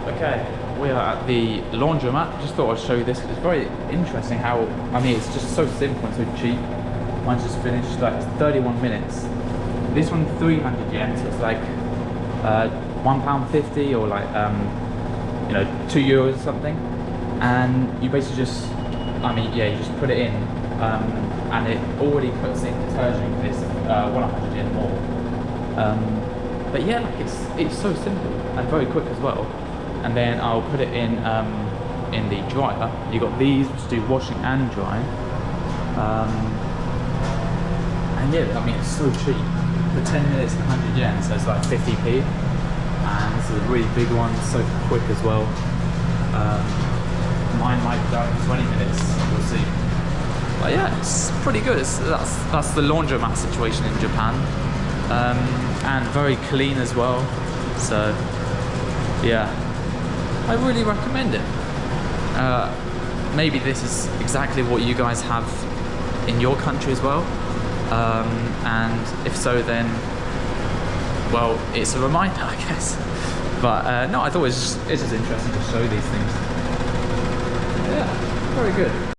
Okay, we are at the laundromat. Just thought I'd show you this. It's very interesting how, I mean, it's just so simple and so cheap. Mine's just finished, like, it's 31 minutes. This one 300 yen, so it's like £1.50 or like, you know, €2 or something. And you basically just, I mean, yeah, you just put it in, and it already puts in detergent. It's 100 yen more. But yeah, like it's so simple and very quick as well. And then I'll put it in the dryer. You got these to do washing and drying. And yeah, I mean, it's so cheap. For 10 minutes, 100 yen, so it's like 50p. And this is a really big one, so quick as well. Mine might go in 20 minutes, we'll see. But yeah, it's pretty good. That's the laundromat situation in Japan. And very clean as well. So yeah, I really recommend it. Maybe this is exactly what you guys have in your country as well. And if so, then, well, it's a reminder, I guess. But no, I thought it's just interesting to show these things. Yeah, very good.